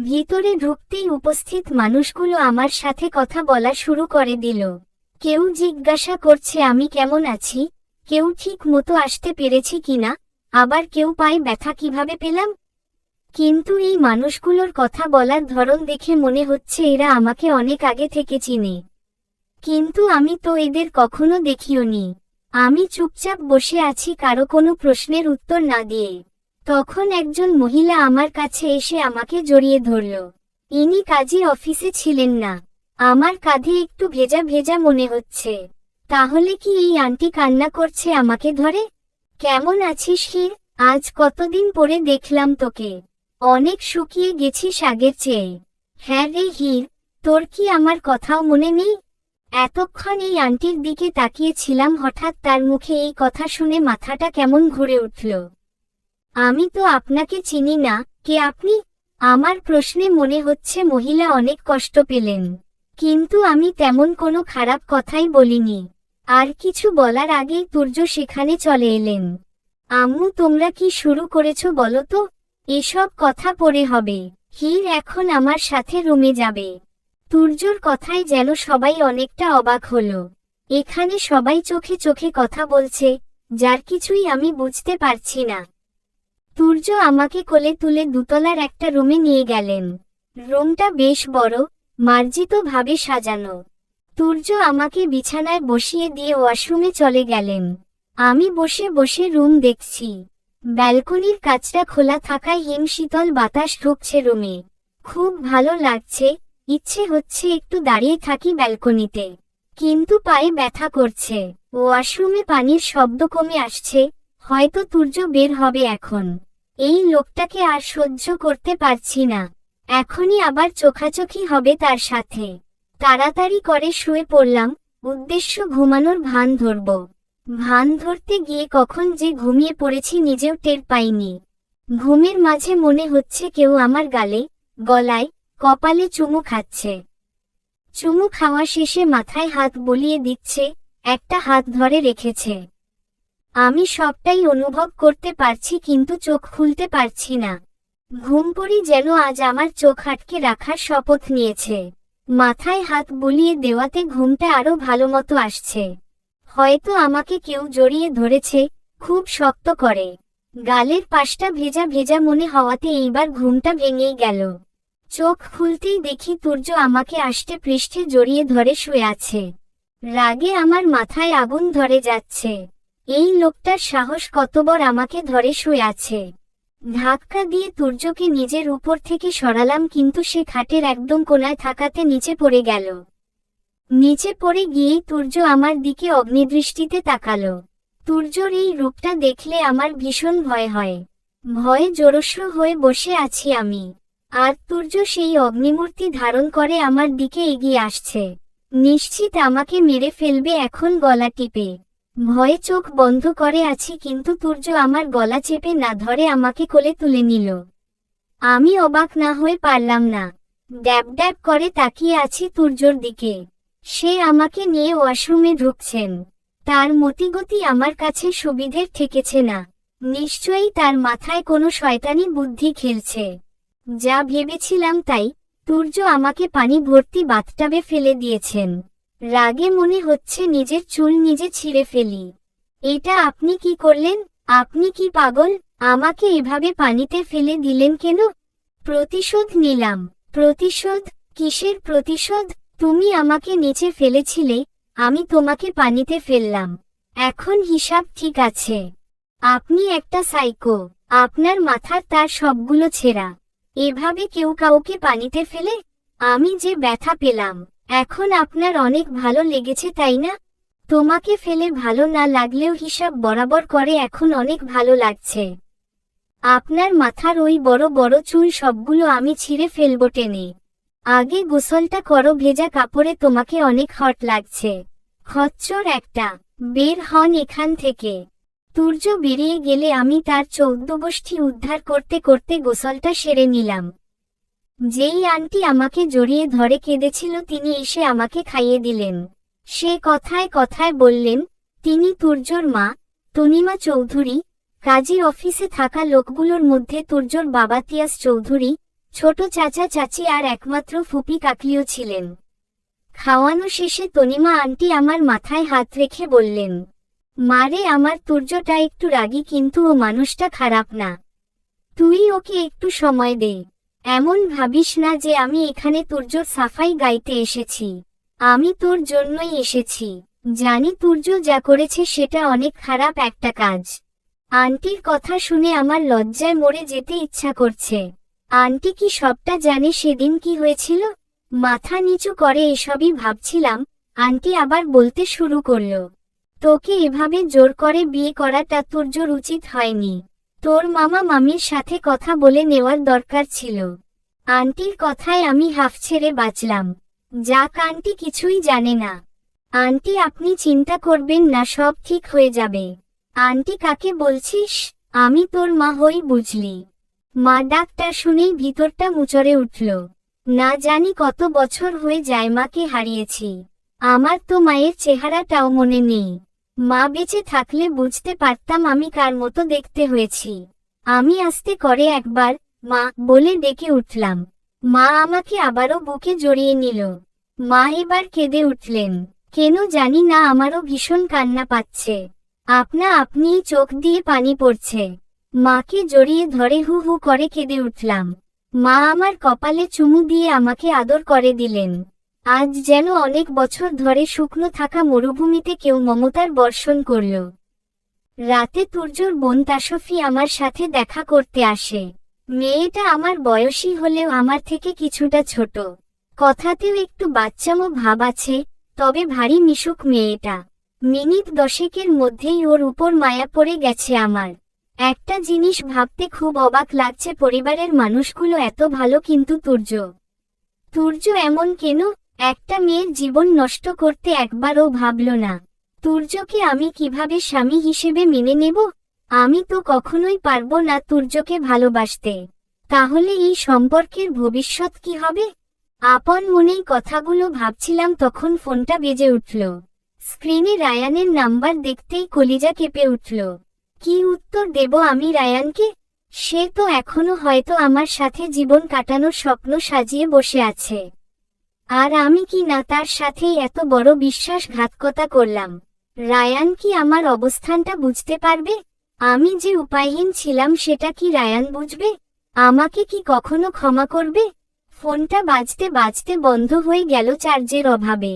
ভিতরে ঢুকতেই উপস্থিত মানুষগুলো আমার সাথে কথা বলা শুরু করে দিল। কেউ জিজ্ঞাসা করছে আমি কেমন আছি, কেউ ঠিক মতো আসতে পেরেছি কিনা, আবার কেউ পায়ে ব্যথা কিভাবে পেলাম। কিন্তু এই মানুষগুলোর কথা বলার ধরন দেখে মনে হচ্ছে এরা আমাকে অনেক আগে থেকে চিনে। কিন্তু আমি তো এদের কখনো দেখিওনি। আমি চুপচাপ বসে আছি কারো কোনো প্রশ্নের উত্তর না দিয়ে। তখন একজন মহিলা আমার কাছে এসে আমাকে জড়িয়ে ধরল। ইনি কাজী অফিসে ছিলেন না। আমার কাঁধে একটু ভেজা ভেজা মনে হচ্ছে। তাহলে কি এই আন্টি কান্না করছে আমাকে ধরে? কেমন আছিস হির? আজ কতদিন পরে দেখলাম তোকে। অনেক শুকিয়ে গেছিস আগের চেয়ে। হ্যাঁ রে হির, তোর কি আমার কথাও মনে নেই? এতক্ষণ এই আন্টির দিকে তাকিয়েছিলাম, হঠাৎ তার মুখে এই কথা শুনে মাথাটা কেমন ঘুরে উঠল। আমি তো আপনাকে চিনি না, কে আপনি? আমার প্রশ্নে মনে হচ্ছে মহিলা অনেক কষ্ট পেলেন। কিন্তু আমি তেমন কোনো খারাপ কথাই বলিনি। আর কিছু বলার আগেই তুর্য সেখানে চলে এলেন। আম্মু, তোমরা কি শুরু করেছো বলো তো? এসব কথা পরে হবে। হির এখন আমার সাথে রুমে যাবে। তুর্যর কথায় যেন সবাই অনেকটা অবাক হলো। এখানে সবাই চোখে চোখে কথা বলছে, যার কিছুই আমি বুঝতে পারছি না। তুর্য আমাকে কোলে তুলে দুতলার একটা রুমে নিয়ে গেলেন। রুমটা বেশ বড়, মার্জিতভাবে সাজানো। তুর্য আমাকে বিছানায় বসিয়ে দিয়ে ওয়াশরুমে চলে গেলেন। আমি বসে বসে রুম দেখছি। ব্যালকনির কাচটা খোলা থাকায় হিমশীতল বাতাস ঢুকছে রুমে। খুব ভালো লাগছে, ইচ্ছে হচ্ছে একটু দাঁড়িয়ে থাকি ব্যালকনিতে। কিন্তু পায়ে ব্যথা করছে। ওয়াশরুমে পানির শব্দ কমে আসছে, হয়তো তুর্য বের হবে এখন। এই লোকটাকে আর সহ্য করতে পারছি না। এখনই আবার চোখাচোখি হবে তার সাথে। তাড়াতাড়ি করে শুয়ে পড়লাম, উদ্দেশ্য ঘুমানোর ভান ধরব। ভান ধরতে গিয়ে কখন যে ঘুমিয়ে পড়েছি নিজেও টের পাইনি। ঘুমের মাঝে মনে হচ্ছে কেউ আমার গালে, গলায়, কপালে চুমু খাচ্ছে। চুমু খাওয়া শেষে মাথায় হাত বুলিয়ে দিচ্ছে, একটা হাত ধরে রেখেছে। আমি সবটাই অনুভব করতে পারছি কিন্তু চোখ খুলতে পারছি না। ঘুমপড়ি যেন আজ আমার চোখ আটকে রাখার শপথ নিয়েছে। মাথায় হাত বুলিয়ে দেওয়াতে ঘুমটা আরো ভালোমতো আসছে। হয়তো আমাকে কেউ জড়িয়ে ধরেছে, খুব শক্ত করে। গালের পাশটা ভেজা ভেজা মনে হওয়াতে এইবার ঘুমটা ভেঙেই গেল। চোখ খুলতেই দেখি তুর্য আমাকে আষ্টে পৃষ্ঠে জড়িয়ে ধরে শুয়ে আছে। রাগে আমার মাথায় আগুন ধরে যাচ্ছে। এই লোকটার সাহস কতবার আমাকে ধরে শুয়ে আছে। ধাক্কা দিয়ে তুর্যকে নিজের উপর থেকে সরালাম কিন্তু সে খাটের একদম কোনায় থাকাতে নিচে পড়ে গেল। নিচে পড়ে গিয়েই তুর্য আমার দিকে অগ্নিদৃষ্টিতে তাকালো। তুর্যর এই রূপটা দেখলে আমার ভীষণ ভয় হয়। ভয়ে জড়স্র হয়ে বসে আছি আমি। আর তুর্য সেই অগ্নিমূর্তি ধারণ করে আমার দিকে এগিয়ে আসছে। নিশ্চিত আমাকে মেরে ফেলবে এখন গলা টিপে। ভয়ে চোখ বন্ধ করে আছি কিন্তু তুর্য আমার গলা চেপে না ধরে আমাকে কোলে তুলে নিল। আমি অবাক না হয়ে পারলাম না। ড্যাব ড্যাব করে তাকিয়ে আছি তুর্যর দিকে। সে আমাকে নিয়ে ওয়াশরুমে ঢুকছেন। তার মতিগতি আমার কাছে সুবিধের ঠেকেছে না। নিশ্চয়ই তার মাথায় কোনো শয়তানি বুদ্ধি খেলছে। যা ভেবেছিলাম তাই, তুর্য আমাকে পানি ভর্তি বাথটাবে ফেলে দিয়েছেন। রাগে মনে হচ্ছে নিজের চুল নিজে ছিঁড়ে ফেলি। এটা আপনি কি করলেন? আপনি কি পাগল? আমাকে এভাবে পানিতে ফেলে দিলেন কেন? প্রতিশোধ নিলাম। প্রতিশোধ? কিসের প্রতিশোধ? তুমি আমাকে নিচে ফেলেছিলে, আমি তোমাকে পানিতে ফেললাম। এখন হিসাব ঠিক আছে। আপনি একটা সাইকো। আপনার মাথার তার সবগুলো ছেঁড়া। এভাবে কেউ কাউকে পানিতে ফেলে? আমি যে ব্যথা পেলাম। এখন আপনার অনেক ভালো লেগেছে তাই না? তোমাকে ফেলে ভালো না লাগলেও হিসাব বরাবর করে এখন অনেক ভালো লাগছে। আপনার মাথার ওই বড় বড় চুল সবগুলো আমি ছিঁড়ে ফেলবো টেনে। আগে গোসলটা করো, ভেজা কাপড়ে তোমাকে অনেক হট লাগছে। খচ্চর একটা, বের হন এখান থেকে। তুর্য বেরিয়ে গেলে আমি তার 14 গোষ্ঠী উদ্ধার করতে করতে গোসলটা সেরে নিলাম। যেই আন্টি আমাকে জড়িয়ে ধরে কেঁদেছিল তিনি এসে আমাকে খাইয়ে দিলেন। সে কথায় কথায় বললেন, তিনি তুর্যর মা, তনিমা চৌধুরী। কাজী অফিসে থাকা লোকগুলোর মধ্যে তুর্যর বাবা তিয়াস চৌধুরী, ছোট চাচা চাচি আর একমাত্র ফুপি কাকলিও ছিলেন। খাওয়ানো শেষে তনিমা আন্টি আমার মাথায় হাত রেখে বললেন, মারে আমার তুর্যটা একটু রাগী কিন্তু ও মানুষটা খারাপ না। তুই ওকে একটু সময় দে। এমন ভাবিস না যে আমি এখানে তুর্যর সাফাই গাইতে এসেছি। আমি তোর জন্যই এসেছি। জানি তুর্য যা করেছে সেটা অনেক খারাপ একটা কাজ। আন্টির কথা শুনে আমার লজ্জায় মরে যেতে ইচ্ছা করছে। আন্টি কি সবটা জানে সেদিন কি হয়েছিল? মাথা নিচু করে এসবই ভাবছিলাম, আন্টি আবার বলতে শুরু করল, তোকে এভাবে জোর করে বিয়ে করাটা তুর্যর উচিত হয়নি। তোর মামা মামির সাথে কথা বলে নেওয়ার দরকার ছিল। আন্টির কথায় আমি হাফ ছেড়ে বাঁচলাম। যাক, আন্টি কিছুই জানে না। আন্টি আপনি চিন্তা করবেন না, সব ঠিক হয়ে যাবে। আন্টি কাকে বলছিস? আমি তোর মা হই, বুঝলি? মা ডাকটা শুনেই ভিতরটা মুচড়ে উঠল। না জানি কত বছর হয়ে যায় মাকে হারিয়েছি। আমার তো মায়ের চেহারাটাও মনে নেই। মা বেঁচে থাকলে বুঝতে পারতাম আমি কার মতো দেখতে হয়েছি। আমি আস্তে করে একবার মা বলে ডেকে উঠলাম। মা আমাকে আবারও বুকে জড়িয়ে নিল। মা এবার কেঁদে উঠলেন। কেন জানি না আমারও ভীষণ কান্না পাচ্ছে। আপনা আপনিই চোখ দিয়ে পানি পড়ছে। মাকে জড়িয়ে ধরে হু হু করে কেঁদে উঠলাম। মা আমার কপালে চুমু দিয়ে আমাকে আদর করে দিলেন। আজ যেন অনেক বছর ধরে শুকনো থাকা মরুভূমিতে কেউ মমতার বর্ষণ করল। রাতে তুর্যর বোন তাসফি আমার সাথে দেখা করতে আসে। মেয়েটা আমার বয়সী হলেও আমার থেকে কিছুটা ছোট। কথাতেও একটু বাচ্চামো ভাব আছে, তবে ভারী মিশুক মেয়েটা। মিনিট 10 মধ্যেই ওর উপর মায়া পড়ে গেছে আমার। একটা জিনিস ভাবতে খুব অবাক লাগছে, পরিবারের মানুষগুলো এত ভালো কিন্তু তুর্য এমন কেন? একটা মেয়ের জীবন নষ্ট করতে একবারও ভাবল না। তুর্যকে আমি কিভাবে স্বামী হিসেবে মেনে নেব? আমি তো কখনোই পারবো না তুর্যকে ভালোবাসতে। তাহলে এই সম্পর্কের ভবিষ্যৎ কি হবে? আপন মনেই কথাগুলো ভাবছিলাম, তখন ফোনটা বেজে উঠল। স্ক্রিনে রায়ানের নাম্বার দেখতেই কলিজা কেঁপে উঠল। কি উত্তর দেব আমি রায়ানকে? সে তো এখনো হয়তো আমার সাথে জীবন কাটানোর স্বপ্ন সাজিয়ে বসে আছে। আর আমি কি না তার সাথেই এত বড় বিশ্বাসঘাতকতা করলাম? রায়ান কি আমার অবস্থানটা বুঝতে পারবে? আমি যে উপায়হীন ছিলাম সেটা কি রায়ান বুঝবে? আমাকে কি কখনো ক্ষমা করবে? ফোনটা বাজতে বাজতে বন্ধ হয়ে গেল চার্জের অভাবে।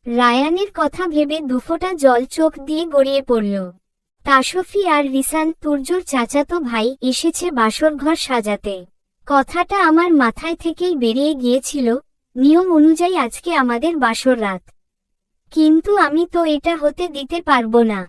রায়ানের কথা ভেবে দুফোঁটা জল চোখ দিয়ে গড়িয়ে পড়ল। তাসফি আর রিসান, তুর্যর চাচাতো ভাই, এসেছে বাসরঘর সাজাতে। কথাটা আমার মাথায় থেকেই বেরিয়ে গিয়েছিল, নিয়ম অনুযায়ী আজকে আমাদের বাসর রাত। কিন্তু আমি তো এটা হতে দিতে পারবো না।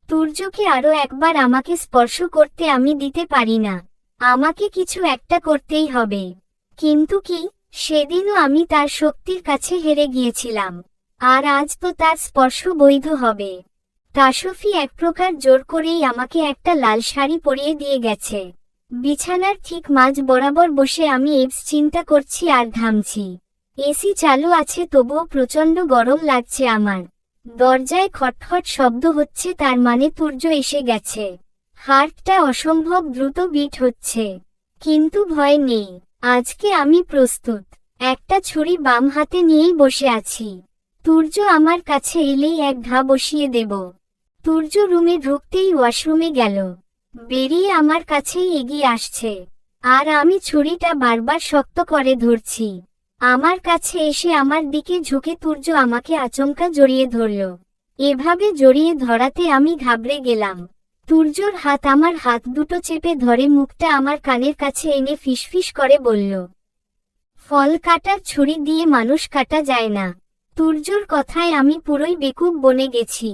তুর্যকে আরো একবার আমাকে স্পর্শ করতে আমি দিতে পারি না। আমাকে কিছু একটা করতেই হবে। কিন্তু কি? সেদিনও আমি তার শক্তির কাছে হেরে গিয়েছিলাম, আর আজ তো তার স্পর্শ বৈধ হবে। তাসফি এক প্রকার জোর করেই আমাকে একটা লাল শাড়ি পরিয়ে দিয়ে গেছে। বিছানার ঠিক মাঝ বরাবর বসে আমি চিন্তা করছি আর ঘামছি। এসি চালু আছে, তবুও প্রচণ্ড গরম লাগছে আমার। দরজায় খটখট শব্দ হচ্ছে, তার মানে তুর্য এসে গেছে। হার্টটা অসম্ভব দ্রুত বিট হচ্ছে, কিন্তু ভয় নেই। আজকে আমি প্রস্তুত। একটা ছুরি বাম হাতে নিয়েই বসে আছি। তুর্য আমার কাছে এলেই এক ঘা বসিয়ে দেব। তুর্য রুমে ঢুকতেই ওয়াশরুমে গেল, বেরিয়ে আমার কাছেই এগিয়ে আসছে। আর আমি ছুরিটা বারবার শক্ত করে ধরছি। আমার কাছে এসে আমার দিকে ঝুঁকে তুর্য আমাকে আচমকা জড়িয়ে ধরল। এভাবে জড়িয়ে ধরাতে আমি ঘাবড়ে গেলাম। তুর্যর হাত আমার হাত দুটো চেপে ধরে মুখটা আমার কানের কাছে এনে ফিসফিস করে বলল, ফল কাটার ছুরি দিয়ে মানুষ কাটা যায় না। তুর্যর কথায় আমি পুরোই বেকুব বনে গেছি।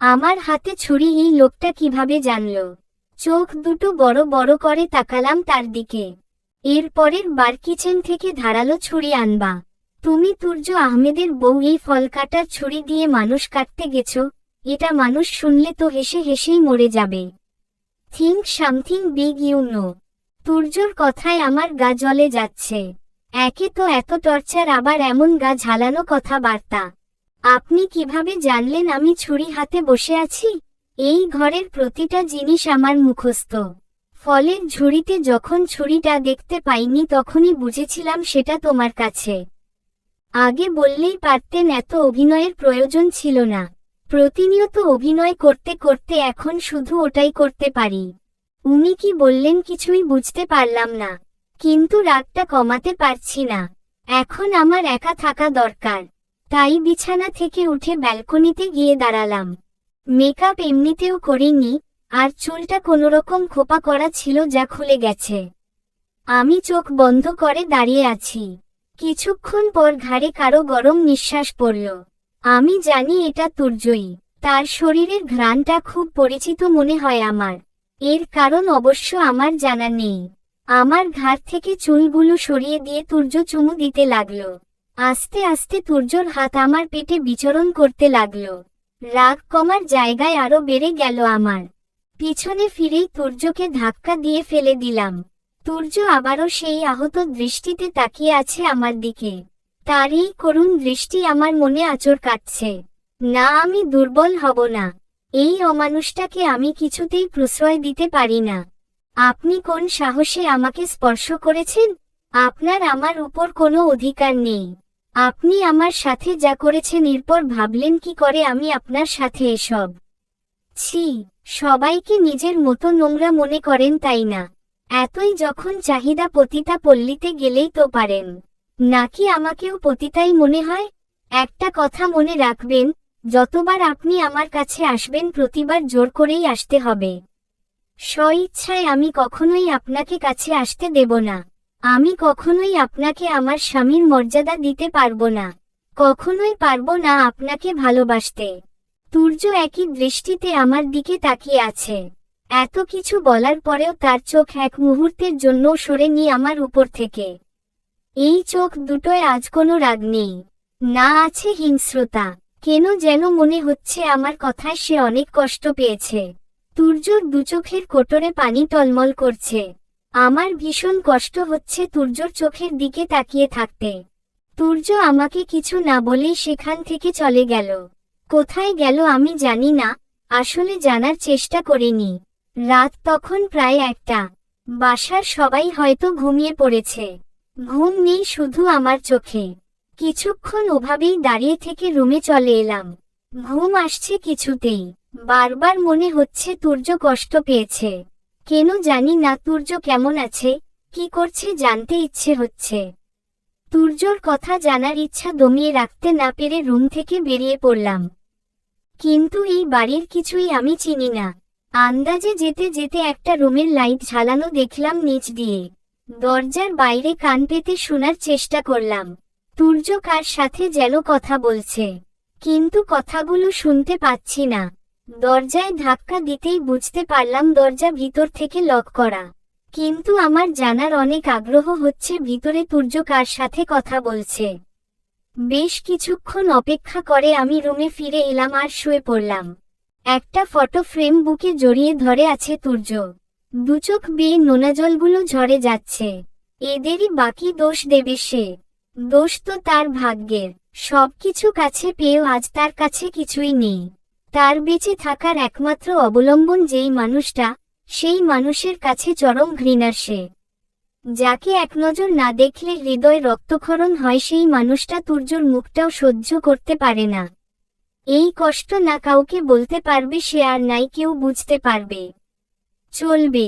আমার হাতে ছুরি এই লোকটা কিভাবে জানল? চোখ দুটো বড় বড় করে তাকালাম তার দিকে। এরপরের বার কিচেন থেকে ধারালো ছুরি আনবা। তুমি তুর্য আহমেদের বউ, এই ফল কাটার ছুরি দিয়ে মানুষ কাটতে গেছো? এটা মানুষ শুনলে তো হেসে হেসেই মরে যাবে। Think something big you know. তুর্যর কথায় আমার গা জ্বলে যাচ্ছে। একে তো এত টর্চার, আবার এমন গা ঝালানো কথাবার্তা। আপনি কিভাবে জানলেন আমি ছুরি হাতে বসে আছি? এই ঘরের প্রতিটা জিনিস আমার মুখস্থ। ফলের ঝুড়িতে যখন ছুরিটা দেখতে পাইনি তখনই বুঝেছিলাম সেটা তোমার কাছে। আগে বললেই পারতেন, এত অভিনয়ের প্রয়োজন ছিল না। প্রতিনিয়ত অভিনয় করতে করতে এখন শুধু ওটাই করতে পারি। উনি কি বললেন কিছুই বুঝতে পারলাম না, কিন্তু রাগটা কমাতে পারছি না। এখন আমার একা থাকা দরকার। তাই বিছানা থেকে উঠে ব্যালকনিতে গিয়ে দাঁড়ালাম। মেকআপ এমনিতেও করিনি, আর চুলটা কোনোরকম খোপা করা ছিল যা খুলে গেছে। আমি চোখ বন্ধ করে দাঁড়িয়ে আছি। কিছুক্ষণ পর ঘাড়ে কারো গরম নিঃশ্বাস পড়ল। আমি জানি এটা তুর্যই। তার শরীরের ঘ্রাণটা খুব পরিচিত মনে হয় আমার। এর কারণ অবশ্য আমার জানা নেই। আমার ঘাড় থেকে চুলগুলো সরিয়ে দিয়ে তুর্য চুমু দিতে লাগল। আস্তে আস্তে তুর্যর হাত আমার পেটে বিচরণ করতে লাগল। রাগ কমার জায়গায় আরো বেড়ে গেল আমার। পিছনে ফিরেই তুর্যকে ধাক্কা দিয়ে ফেলে দিলাম। তুর্য আবারও সেই আহত দৃষ্টিতে তাকিয়ে আছে আমার দিকে। তার এই করুণ দৃষ্টি আমার মনে আঁচড় কাটছে। না, আমি দুর্বল হব না। এই অমানুষটাকে আমি কিছুতেই প্রশ্রয় দিতে পারি না। আপনি কোন সাহসে আমাকে স্পর্শ করেছেন? আপনার আমার উপর কোনো অধিকার নেই। আপনি আমার সাথে যা করেছেন এরপর ভাবলেন কি করে আমি আপনার সাথে এসব? ছি, সবাইকে নিজের মতো নোংরা মনে করেন তাই না? এতই যখন চাহিদা পতিতা পল্লীতে গেলেই তো পারেন। নাকি আমাকেও পতিতাই মনে হয়? একটা কথা মনে রাখবেন, যতবার আপনি আমার কাছে আসবেন প্রতিবার জোর করেই আসতে হবে। স্বইচ্ছায় আমি কখনোই আপনাকে কাছে আসতে দেব না। আমি কখনোই আপনাকে আমার স্বামীর মর্যাদা দিতে পারবো না। কখনোই পারবো না আপনাকে ভালোবাসতে। তুর্য একই দৃষ্টিতে আমার দিকে তাকিয়ে আছে। এত কিছু বলার পরেও তার চোখ এক মুহূর্তের জন্য সরেনি আমার উপর থেকে। এই চোখ দুটোয় আজ কোনো রাগ নেই, না আছে হিংস্রতা। কেন যেন মনে হচ্ছে আমার কথায় সে অনেক কষ্ট পেয়েছে। তুর্যর দুচোখের কোটরে পানি টলমল করছে। আমার ভীষণ কষ্ট হচ্ছে তুর্যর চোখের দিকে তাকিয়ে থাকতে। তুর্য আমাকে কিছু না বলেই সেখান থেকে চলে গেল। কোথায় গেল আমি জানি না, আসলে জানার চেষ্টা করিনি। রাত তখন প্রায় 1টা। বাসার সবাই হয়তো ঘুমিয়ে পড়েছে। ঘুম নেই শুধু আমার চোখে। কিছুক্ষণ ওভাবেই দাঁড়িয়ে থেকে রুমে চলে এলাম। ঘুম আসছে কিছুতেই। বারবার মনে হচ্ছে তুর্য কষ্ট পেয়েছে। কেন জানি না তুর্য কেমন আছে, কি করছে জানতে ইচ্ছে হচ্ছে। তুর্যর কথা জানার ইচ্ছা দমিয়ে রাখতে না পেরে রুম থেকে বেরিয়ে পড়লাম। কিন্তু এই বাড়ির কিছুই আমি চিনি না। আন্দাজে যেতে যেতে একটা রুমের লাইট ঝালানো দেখলাম নিচ দিয়ে। দরজার বাইরে কান পেতে শোনার চেষ্টা করলাম। তুর্য কার সাথে যেন কথা বলছে, কিন্তু কথাগুলো শুনতে পাচ্ছি না। দরজায় ধাক্কা দিতেই বুঝতে পারলাম দরজা ভিতর থেকে লক করা। কিন্তু আমার জানার অনেক আগ্রহ হচ্ছে ভিতরে তুর্য কার সাথে কথা বলছে। বেশ কিছুক্ষণ অপেক্ষা করে আমি রুমে ফিরে এলাম আর শুয়ে পড়লাম। একটা ফটো ফ্রেম বুকে জড়িয়ে ধরে আছে তুর্য। দুচোখ বেয়ে নোনা জলগুলো ঝরে যাচ্ছে। এদেরই বাকি দোষ দেবে সে। দোষ তো তার ভাগ্যের। সবকিছু কাছে পেয়েও আজ তার কাছে কিছুই নেই। তার বেঁচে থাকার একমাত্র অবলম্বন যেই মানুষটা, সেই মানুষের কাছে চরম ঘৃণার সে। যাকে এক নজর না দেখলে হৃদয় রক্তক্ষরণ হয় সেই মানুষটা তুর্যর মুখটাও সহ্য করতে পারে না। এই কষ্ট না কাউকে বলতে পারবে সে আর নাই কেউ বুঝতে পারবে। চলবে।